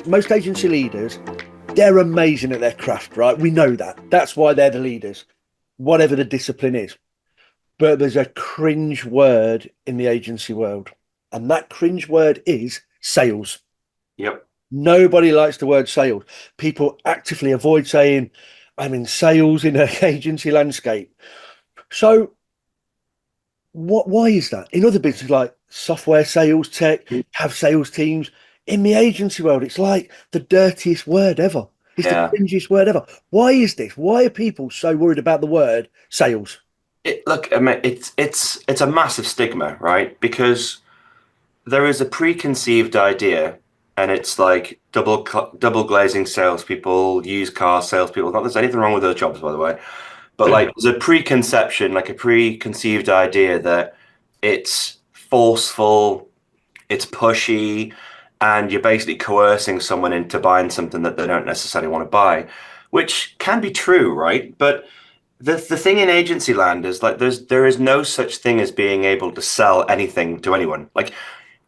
most agency leaders, they're amazing at their craft, right? We know that. That's why they're the leaders, whatever the discipline is. But there's a cringe word in the agency world, and that cringe word is sales. Yep. Nobody likes the word sales. People actively avoid saying, I'm in sales in an agency landscape. So why is that? In other businesses like software sales, tech, have sales teams. In the agency world, it's like the dirtiest word ever. It's the Yeah. cringiest word ever. Why is this? Why are people so worried about the word sales? Look, I mean, it's a massive stigma, right? Because there is a preconceived idea, and it's like double glazing salespeople, used car salespeople. Not that there's anything wrong with those jobs, by the way, but like there's a preconception, like a preconceived idea that it's forceful, it's pushy, and you're basically coercing someone into buying something that they don't necessarily want to buy, which can be true, right? But the thing in agency land is like there is no such thing as being able to sell anything to anyone. Like,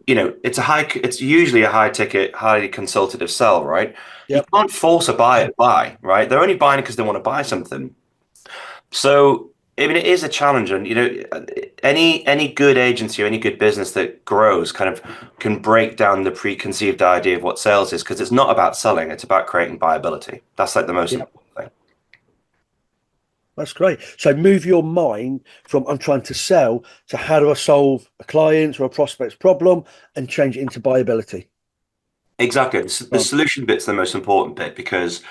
it's usually a high ticket, highly consultative sell, right? You Yep. can't force a buyer to buy, right? They're only buying because they want to buy something. So, I mean, it is a challenge, and any good agency or any good business that grows kind of can break down the preconceived idea of what sales is, because it's not about selling; it's about creating viability. That's like the most Yep. important thing. That's great. So move your mind from I'm trying to sell to how do I solve a client's or a prospect's problem and change it into viability. Exactly. The Um, solution bit's the most important bit because,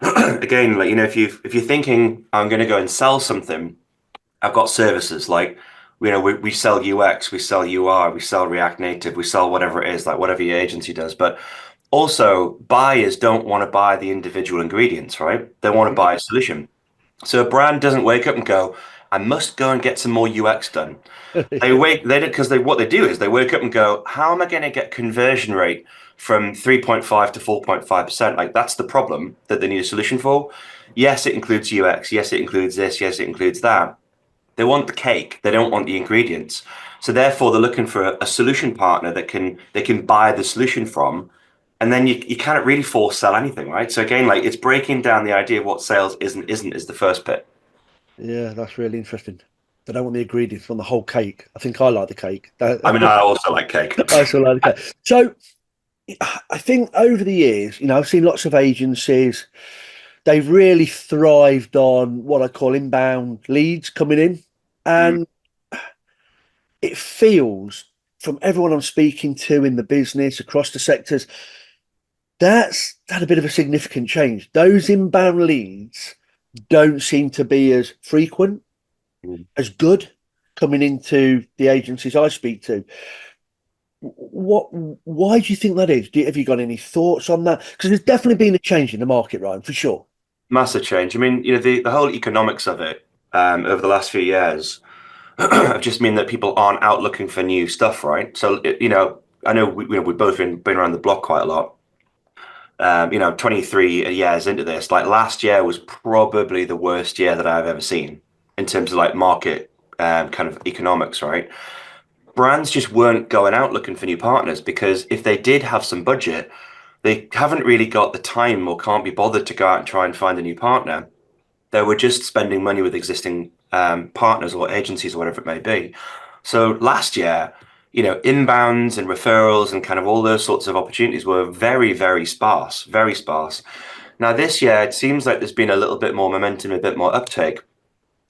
again, like if you're thinking I'm going to go and sell something, I've got services like, we sell UX, we sell UI, we sell React Native, we sell whatever it is, like whatever your agency does. But also, buyers don't want to buy the individual ingredients, right? They want to buy a solution. So a brand doesn't wake up and go, I must go and get some more UX done. They don't, because what they do is they wake up and go, how am I going to get conversion rate from 3.5 to 4.5%? Like, that's the problem that they need a solution for. Yes, it includes UX. Yes, it includes this. Yes, it includes that. They want the cake. They don't want the ingredients. So therefore, they're looking for a solution partner that they can buy the solution from. And then you can't really force sell anything, right? So again, like, it's breaking down the idea of what sales is and isn't is the first bit. yeah, that's really interesting. They don't want the ingredients on the whole cake. I think I like the cake. I mean, I also like cake. I still like the cake. So I think over the years, I've seen lots of agencies. They've really thrived on what I call inbound leads coming in. Mm. And it feels from everyone I'm speaking to in the business across the sectors, that's had a bit of a significant change. Those inbound leads don't seem to be as frequent, Mm. as good coming into the agencies I speak to. Why do you think that is? Have you got any thoughts on that? Because there's definitely been a change in the market, Ryan, for sure. Massive change. I mean, the whole economics of it over the last few years have just mean that people aren't out looking for new stuff, right? So, I know we've both been around the block quite a lot. 23 years into this, like last year was probably the worst year that I've ever seen in terms of like market kind of economics, right? Brands just weren't going out looking for new partners because if they did have some budget, they haven't really got the time or can't be bothered to go out and try and find a new partner. They were just spending money with existing partners or agencies or whatever it may be. So last year, inbounds and referrals and kind of all those sorts of opportunities were very, very sparse, very sparse. Now this year, it seems like there's been a little bit more momentum, a bit more uptake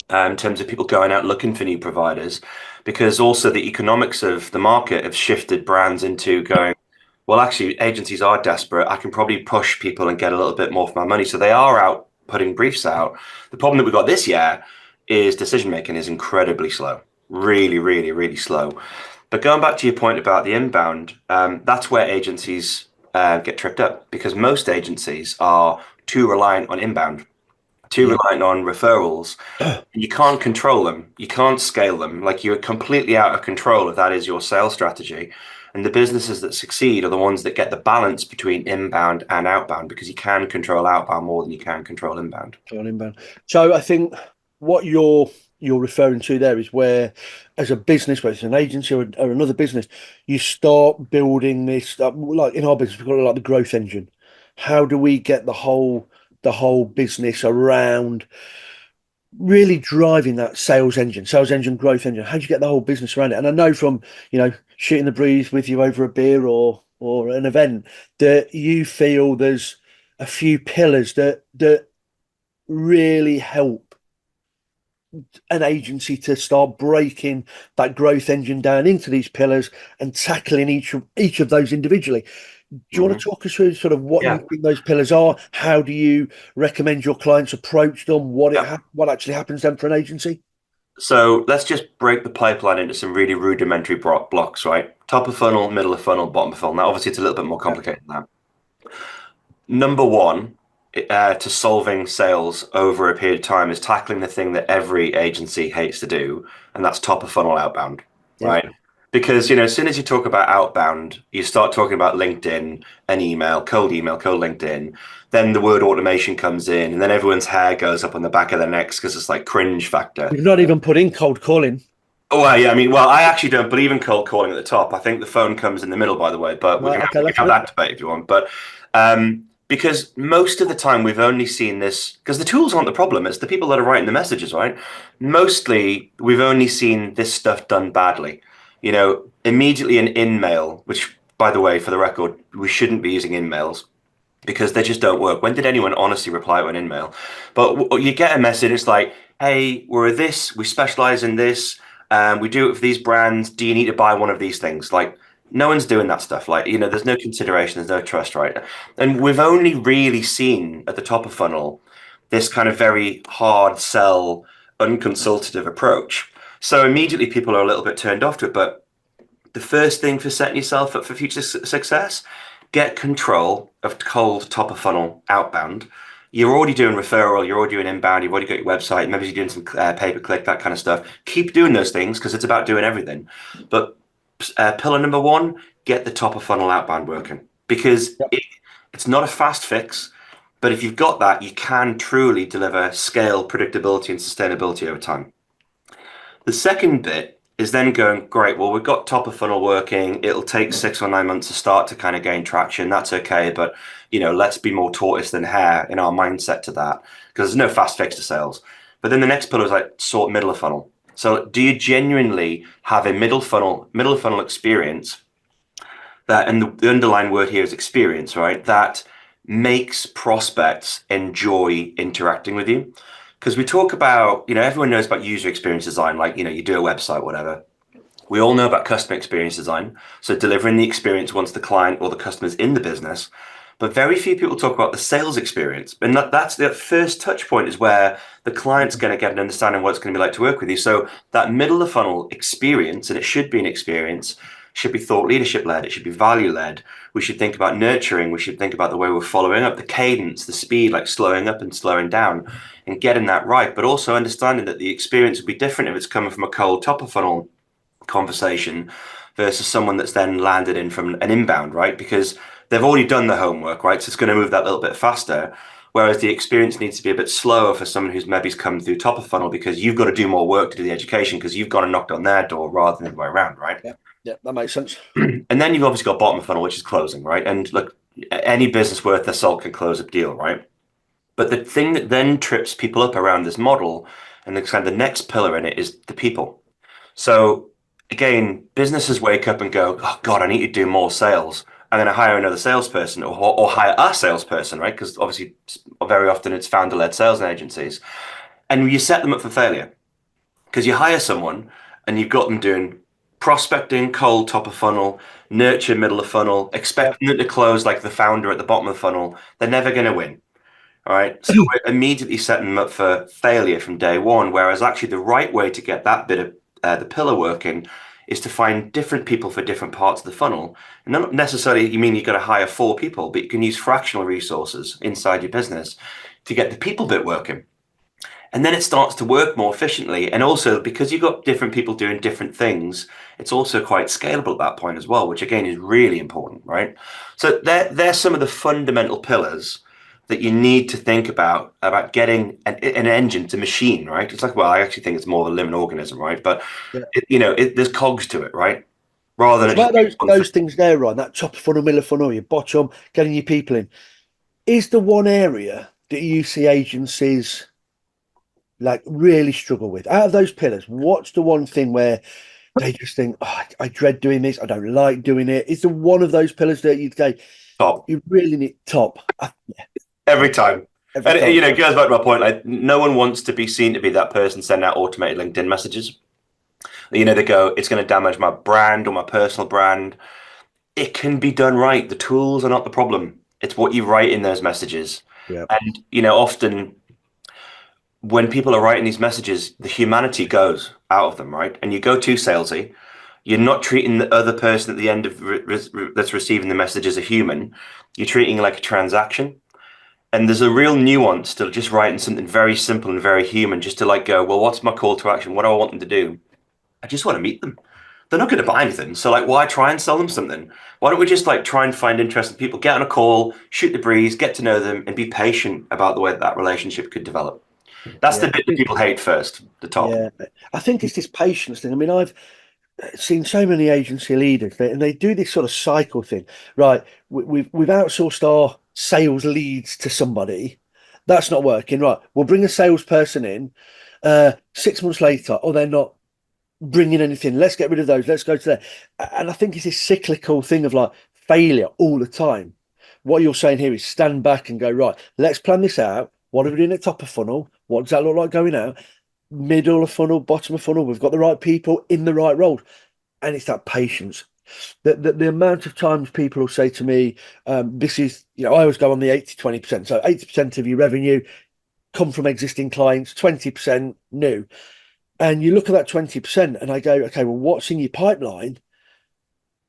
in terms of people going out looking for new providers, because also the economics of the market have shifted brands into going, well, actually, agencies are desperate. I can probably push people and get a little bit more for my money. So they are out putting briefs out. The problem that we've got this year is decision making is incredibly slow, really, really, really slow. But going back to your point about the inbound, that's where agencies get tripped up because most agencies are too reliant on inbound, too Yeah. reliant on referrals. You can't control them. You can't scale them. Like you're completely out of control if that is your sales strategy. And the businesses that succeed are the ones that get the balance between inbound and outbound because you can control outbound more than you can control inbound. On inbound. So I think what you're referring to there is where, as a business, whether it's an agency or another business, you start building this. Like in our business, we've got like the growth engine. how do we get the whole business around really driving that sales engine, growth engine? How do you get the whole business around it? And I know from, shooting the breeze with you over a beer or an event that you feel there's a few pillars that really help an agency to start breaking that growth engine down into these pillars and tackling each of those individually. Do you want to Mhm. talk us through sort of what you Yeah. think those pillars are? How do you recommend your clients approach them? Yeah. What actually happens then for an agency? So let's just break the pipeline into some really rudimentary blocks, right? Top of funnel, middle of funnel, bottom of funnel. Now, obviously, it's a little bit more Yeah. complicated than that. Number one, to solving sales over a period of time is tackling the thing that every agency hates to do, and that's top of funnel outbound, Yeah. right? Because, as soon as you talk about outbound, you start talking about LinkedIn and email, cold LinkedIn. Then the word automation comes in, and then everyone's hair goes up on the back of their necks because it's like cringe factor. We've not even put in cold calling. Oh, well, yeah, I mean, well, I actually don't believe in cold calling at the top. I think the phone comes in the middle, by the way, but Right, okay, we can that's have good. that debate if you want. But because most of the time we've only seen this, because the tools aren't the problem, it's the people that are writing the messages, right? Mostly we've only seen this stuff done badly. Immediately an in-mail, which, by the way, for the record, we shouldn't be using in-mails because they just don't work. When did anyone honestly reply to an email? But you get a message, it's like, hey, we're this, we specialize in this, we do it for these brands. Do you need to buy one of these things? Like, no one's doing that stuff. Like, there's no consideration, there's no trust, right? And we've only really seen at the top of funnel this kind of very hard sell, unconsultative approach. So immediately people are a little bit turned off to it. But the first thing for setting yourself up for future success, get control of cold top of funnel outbound. You're already doing referral, you're already doing inbound, you've already got your website, maybe you're doing some pay per click, that kind of stuff. Keep doing those things because it's about doing everything. But pillar number one, get the top of funnel outbound working because Yep. it's not a fast fix. But if you've got that, you can truly deliver scale, predictability, and sustainability over time. The second bit is then going, great, well, we've got top of funnel working. It'll take 6 or 9 months to start to kind of gain traction. That's okay. But, let's be more tortoise than hare in our mindset to that because there's no fast fix to sales. But then the next pillar is like sort middle of funnel. So do you genuinely have a middle of funnel experience that, and the underlying word here is experience, right? That makes prospects enjoy interacting with you. Because we talk about, everyone knows about user experience design, like, you do a website, whatever. We all know about customer experience design. So delivering the experience once the client or the customer's in the business. But very few people talk about the sales experience. And that's the first touch point is where the client's going to get an understanding of what it's going to be like to work with you. So that middle of funnel experience, and it should be an experience, should be thought leadership led. It should be value led. We should think about nurturing. We should think about the way we're following up, the cadence, the speed, like slowing up and slowing down and getting that right. But also understanding that the experience will be different if it's coming from a cold top of funnel conversation versus someone that's then landed in from an inbound, right? Because they've already done the homework, right? So it's going to move that little bit faster. Whereas the experience needs to be a bit slower for someone who's maybe come through top of funnel because you've got to do more work to do the education because you've gone and knocked on their door rather than the way around, right? Yeah. Yeah, that makes sense. And then you've obviously got bottom of funnel, which is closing, right? And look, any business worth their salt can close a deal, right? But the thing that then trips people up around this model and the kind of the next pillar in it is the people. So again, businesses wake up and go, "Oh God, I need to do more sales. I'm going to hire another salesperson or hire a salesperson," right? Because obviously, very often it's founder-led sales agencies, and you set them up for failure because you hire someone and you've got them doing prospecting, cold top of funnel, nurture middle of funnel, Yeah. expecting them to close like the founder at the bottom of the funnel. They're never going to win. All right. So we're immediately setting them up for failure from day one. Whereas actually the right way to get that bit of the pillar working is to find different people for different parts of the funnel. And not necessarily you mean you've got to hire 4 people, but you can use fractional resources inside your business to get the people bit working. And then it starts to work more efficiently. And also because you've got different people doing different things, it's also quite scalable at that point as well, which again is really important, right? So they're some of the fundamental pillars that you need to think about getting an engine to machine, right? It's like, well, I actually think it's more of a living organism, right? But Yeah. there's cogs to it, right? Rather than It's it just about being those one thing. those things there, Ryan. That top of funnel, middle of funnel, your bottom, getting your people in. is the one area that you see agencies like really struggle with out of those pillars? What's the one thing where they just think, oh, I dread doing this, I don't like doing it? Is there one of those pillars that you'd say Top you really need top? every time. Every And time. it goes back to my point. Like, no one wants to be seen to be that person sending out automated LinkedIn messages. They go, it's going to damage my brand or my personal brand. It can be done right. The tools are not the problem. It's what you write in those messages. Yeah, And, often when people are writing these messages, the humanity goes out of them, right? And you go too salesy. You're not treating the other person at the end of that's receiving the message as a human. You're treating it like a transaction. And there's a real nuance to just writing something very simple and very human, just to like go, well, what's my call to action? What do I want them to do? I just want to meet them. They're not going to buy anything. So like, why try and sell them something? Why don't we just like try and find interesting people, get on a call, shoot the breeze, get to know them, and be patient about the way that that relationship could develop. That's yeah. the bit that people hate first, the top. Yeah, I think it's this patience thing. I mean, I've seen so many agency leaders, and they do this sort of cycle thing. Right, we've outsourced our sales leads to somebody. That's not working. Right, we'll bring a salesperson in. 6 months later, oh, they're not bringing anything. Let's get rid of those. Let's go to there. And I think it's this cyclical thing of like failure all the time. What you're saying here is stand back and go, right, let's plan this out. What are we doing at top of funnel? What does that look like going out? Middle of funnel, bottom of funnel. We've got the right people in the right roles. And it's that patience. The amount of times people will say to me, this is, I always go on the 80-20%. So 80% of your revenue come from existing clients, 20% new. And you look at that 20% and I go, okay, well, what's in your pipeline?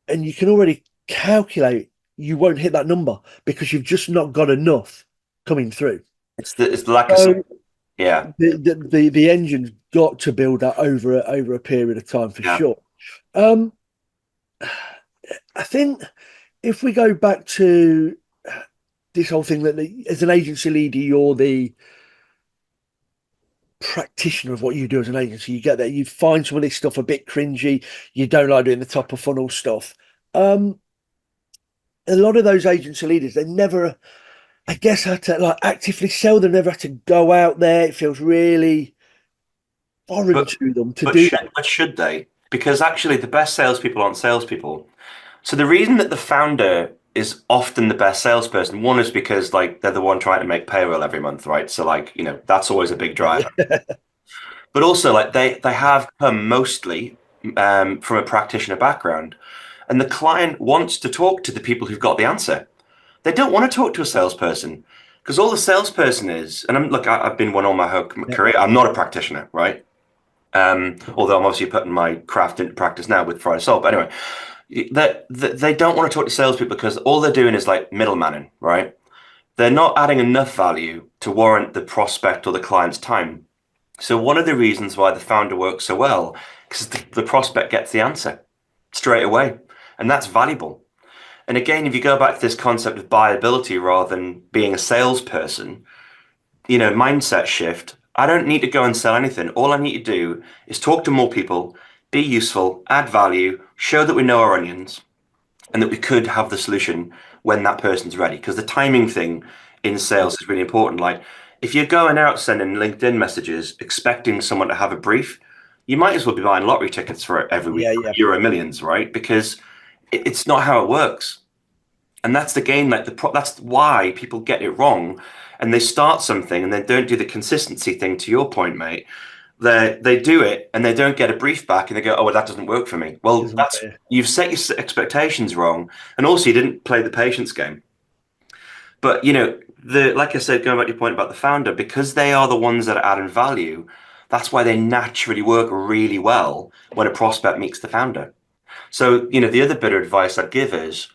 And you can already calculate you won't hit that number because you've just not got enough coming through. It's the lack of, So yeah, the engine's got to build that over a period of time for yeah. sure. Um, I think if we go back to this whole thing that as an agency leader, you're the practitioner of what you do as an agency. You get there, you find some of this stuff a bit cringy. You don't like doing the top of funnel stuff. Um, a lot of those agency leaders, they never, I guess, had to like actively sell. They never had to go out there. It feels really foreign But to them to but do that. should they? Because actually, the best salespeople aren't salespeople. So the reason that the founder is often the best salesperson, one is because like they're the one trying to make payroll every month, right? So like, that's always a big driver. Yeah, But also like they have come mostly from a practitioner background. And the client wants to talk to the people who've got the answer. They don't want to talk to a salesperson because all the salesperson is, and I've been one all my whole yeah, career. I'm not a practitioner, right? Although I'm obviously putting my craft into practice now with Friday Salt. But anyway, they don't want to talk to salespeople because all they're doing is like middlemaning, right? They're not adding enough value to warrant the prospect or the client's time. So one of the reasons why the founder works so well, because the prospect gets the answer straight away, and that's valuable. And again, if you go back to this concept of buyability rather than being a salesperson, mindset shift. I don't need to go and sell anything. All I need to do is talk to more people, be useful, add value, show that we know our onions, and that we could have the solution when that person's ready. Because the timing thing in sales is really important. Like if you're going out sending LinkedIn messages expecting someone to have a brief, you might as well be buying lottery tickets for it every week, yeah, yeah. Euro Millions, right? Because it's not how it works. And that's the game. Like that's why people get it wrong, and they start something and they don't do the consistency thing. To your point, mate, they do it and they don't get a brief back, and they go, "Oh, well, that doesn't work for me." Well, Doesn't that's matter. you've set your expectations wrong, and also you didn't play the patience game. But the like I said, going back to your point about the founder, because they are the ones that are adding value. That's why they naturally work really well when a prospect meets the founder. So, the other bit of advice I'd give is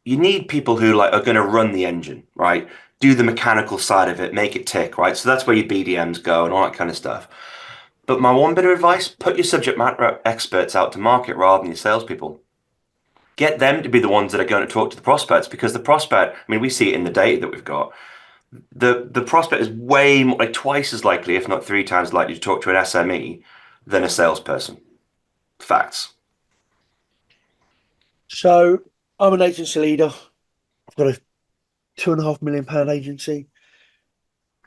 you need people who like are going to run the engine, right? Do the mechanical side of it, make it tick, right? So that's where your BDMs go and all that kind of stuff. But my one bit of advice, put your subject matter experts out to market rather than your salespeople. Get them to be the ones that are going to talk to the prospects because the prospect, I mean, we see it in the data that we've got. The prospect is way more, like twice as likely, if not three times likely, to talk to an SME than a salesperson. Facts. So I'm an agency leader. I've got a £2.5 million agency.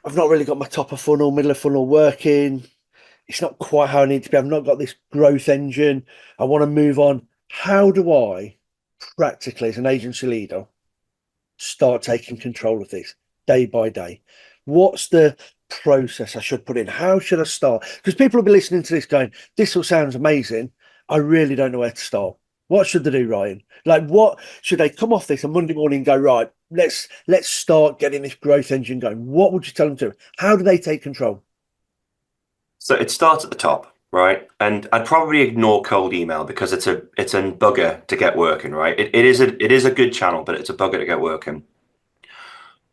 I've not really got my top of funnel, middle of funnel working. It's not quite how I need to be. I've not got this growth engine. I want to move on. How do I practically, as an agency leader, start taking control of this day by day? What's the process I should put in? How should I start? Because people will be listening to this going, this all sounds amazing. I really don't know where to start. What should they do, Ryan? Like, what should they come off this on Monday morning and go, right, let's start getting this growth engine going? What would you tell them to do? How do they take control? So it starts at the top, right? And I'd probably ignore cold email because it's a bugger to get working, right? It is a good channel, but it's a bugger to get working.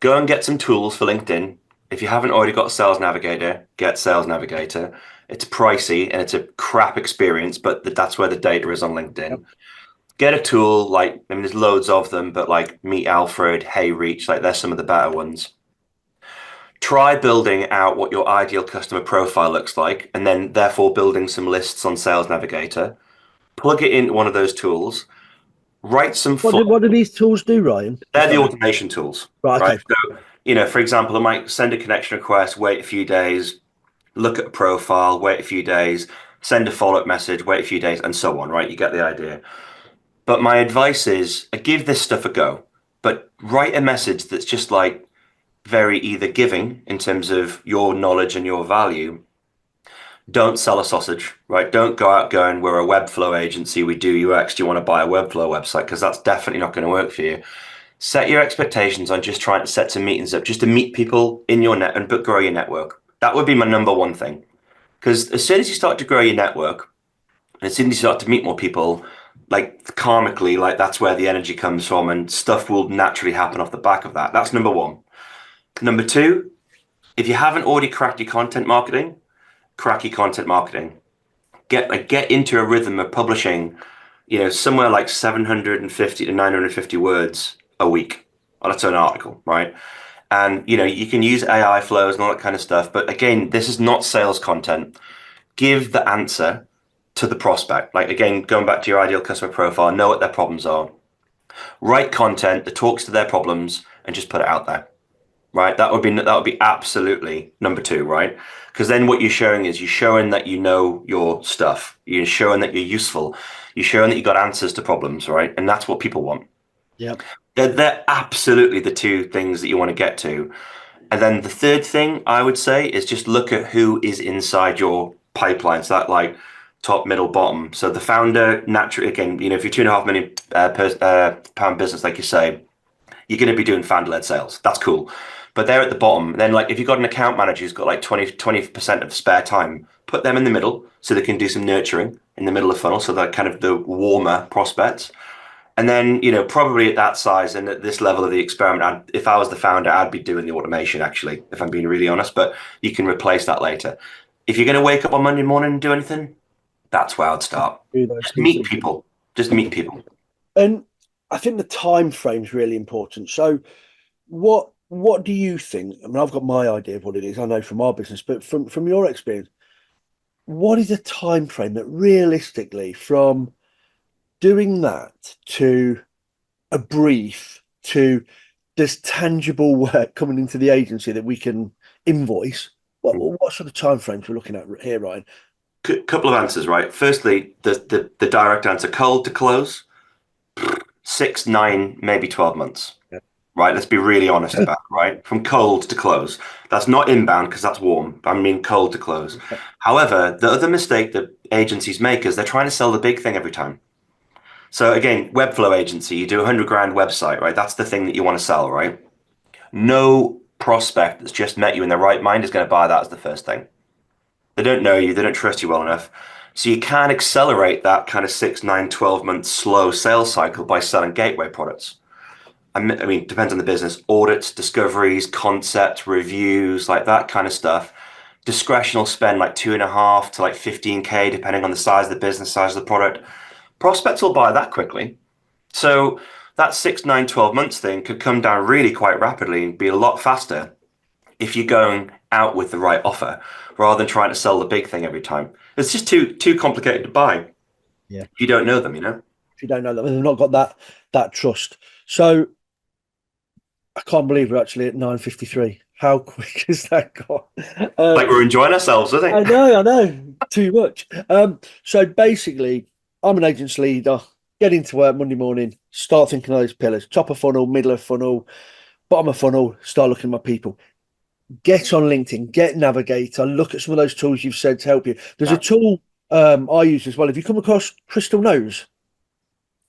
Go and get some tools for LinkedIn. If you haven't already got Sales Navigator, get Sales Navigator. It's pricey and it's a crap experience, but that's where the data is on Yep. LinkedIn. Get a tool like, I mean, there's loads of them, but like Meet Alfred, Hey Reach, like they're some of the better ones. Try building out what your ideal customer profile looks like, and then therefore building some lists on Sales Navigator. Plug it into one of those tools. Write some What fun. do these tools do, Ryan? They're Just the like, automation tools, right, right? okay. So, for example, I might send a connection request, wait a few days, look at a profile, wait a few days, send a follow-up message, wait a few days, and so on, right? You get the idea. But my advice is give this stuff a go, but write a message that's just like very either giving in terms of your knowledge and your value. Don't sell a sausage, right? Don't go out going, we're a Webflow agency, we do UX. Do you want to buy a Webflow website? Because that's definitely not going to work for you. Set your expectations on just trying to set some meetings up, just to meet people in your net and grow your network. That would be my number one thing. Because as soon as you start to grow your network, and as soon as you start to meet more people, like karmically, like that's where the energy comes from, and stuff will naturally happen off the back of that. That's number one. Number two, if you haven't already cracked your content marketing, crack your content marketing. Get into a rhythm of publishing, somewhere like 750 to 950 words a week. Oh, that's an article, right? And you can use AI flows and all that kind of stuff. But again, this is not sales content. Give the answer to the prospect. Like again, going back to your ideal customer profile, know what their problems are. Write content that talks to their problems and just put it out there. Right? That would be absolutely number two, right? Because then what you're showing is you're showing that you know your stuff. You're showing that you're useful. You're showing that you got answers to problems, right? And that's what people want. Yep. They're absolutely the two things that you want to get to. And then the third thing I would say is just look at who is inside your pipeline. So that like top, middle, bottom. So the founder, naturally, again, if you're £2.5 million pound business, like you say, you're going to be doing founder-led sales. That's cool. But they're at the bottom. Then like if you've got an account manager who's got like 20% of spare time, put them in the middle so they can do some nurturing in the middle of the funnel. So they're kind of the warmer prospects. And then, probably at that size and at this level of the experiment, if I was the founder, I'd be doing the automation, actually, if I'm being really honest. But you can replace that later. If you're going to wake up on Monday morning and do anything, that's where I'd start. Do those Just pieces. meet people. Just meet people. And I think the time frame is really important. So what do you think? I mean, I've got my idea of what it is. I know from our business, but from your experience, what is a time frame that realistically from doing that to a brief to there's tangible work coming into the agency that we can invoice? What sort of time frames we're looking at here, Ryan? Couple of answers, right? Firstly, the direct answer, cold to close, 6, 9, maybe 12 months. Yeah. Right? Let's be really honest about it, right? From cold to close. That's not inbound because that's warm. I mean cold to close. Okay. However, the other mistake that agencies make is they're trying to sell the big thing every time. So again, Webflow agency, you do 100 grand website, right? That's the thing that you want to sell, right? No prospect that's just met you in their right mind is going to buy that as the first thing. They don't know you, they don't trust you well enough. So you can accelerate that kind of 6, 9, 12 month slow sales cycle by selling gateway products. I mean, depends on the business, audits, discoveries, concepts, reviews, like that kind of stuff. Discretional spend like 2.5 to like 15K, depending on the size of the business, size of the product. Prospects will buy that quickly. So that 6, 9, 12 months thing could come down really quite rapidly and be a lot faster if you're going out with the right offer rather than trying to sell the big thing every time. It's just too complicated to buy. Yeah. If you don't know them. If you don't know that, they've not got that trust. So I can't believe we're actually at 9:53. How quick has that gone? Like we're enjoying ourselves, I think. I know, too much. So basically, I'm an agent's leader. Get into work Monday morning, start thinking of those pillars: top of funnel, middle of funnel, bottom of funnel. Start looking at my people. Get on LinkedIn, get Navigator, look at some of those tools you've said to help you. There's a Yeah. tool I use as well. Have you come across Crystal Nose?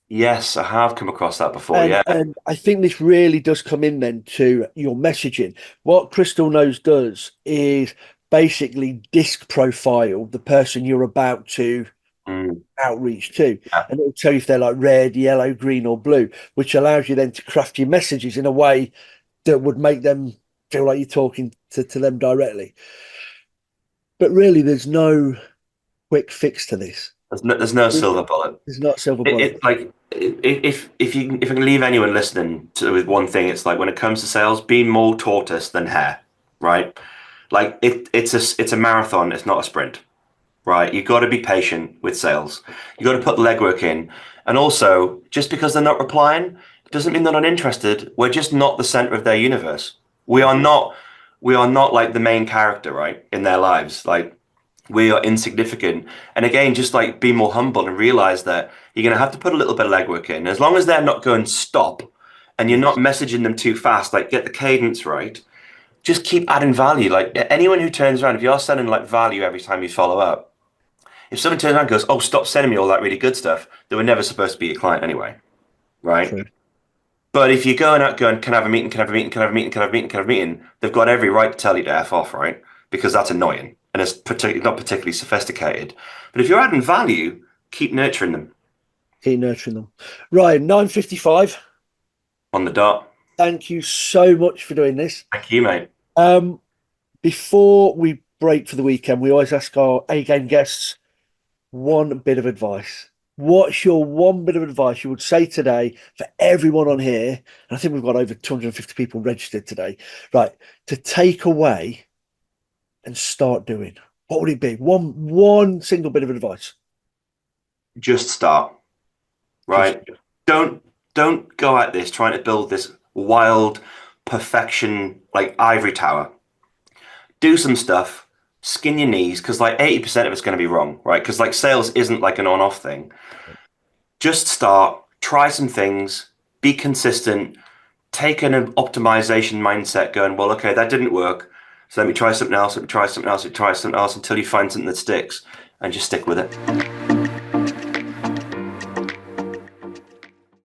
Yes, I have come across that before. And Yeah. and I think this really does come in then to your messaging. What Crystal Nose does is basically disc profile the person you're about to Mm, outreach to, yeah. and it'll tell you if they're like red, yellow, green, or blue, which allows you then to craft your messages in a way that would make them feel like you're talking to them directly. But really, there's no quick fix to this. There's no silver bullet. There's not silver It, bullet. it's like if I can leave anyone listening to with one thing, it's like when it comes to sales, be more tortoise than hare, right? Like it's a marathon, it's not a sprint, right? You've got to be patient with sales. You've got to put the legwork in. And also, just because they're not replying, doesn't mean they're not interested. We're just not the center of their universe. We are not we are not like the main character, right, in their lives. Like we are insignificant. And again, just like be more humble and realize that you're going to have to put a little bit of legwork in. As long as they're not going stop and you're not Yes. messaging them too fast, like get the cadence right, just keep adding value. Like anyone who turns around, if you're sending like value every time you follow up, if someone turns around and goes, oh, stop sending me all that really good stuff, they were never supposed to be a client anyway, right? True. But if you're going out going, can I have a meeting, can I have a meeting, can I have a meeting, can I have a meeting, can I have a meeting, they've got every right to tell you to F off, right? Because that's annoying and it's not particularly sophisticated. But if you're adding value, keep nurturing them Keep nurturing them. Right, 9:55. on the dot. Thank you so much for doing this. Thank you, mate. Um, Before we break for the weekend, we always ask our A game guests one bit of advice. What's your one bit of advice you would say today for everyone on here? And I think we've got over 250 people registered today, right? To take away and start doing. What would it be? One single bit of advice. Just start, Just right? Don't go at this trying to build this wild perfection like ivory tower. Do some stuff, skin your knees, because like 80% of it's going to be wrong, right? Because like sales isn't like an on-off thing. Just start, try some things, be consistent, take an optimization mindset going, well, okay, that didn't work. So let me try something else, let me try something else, let me try something else until you find something that sticks and just stick with it.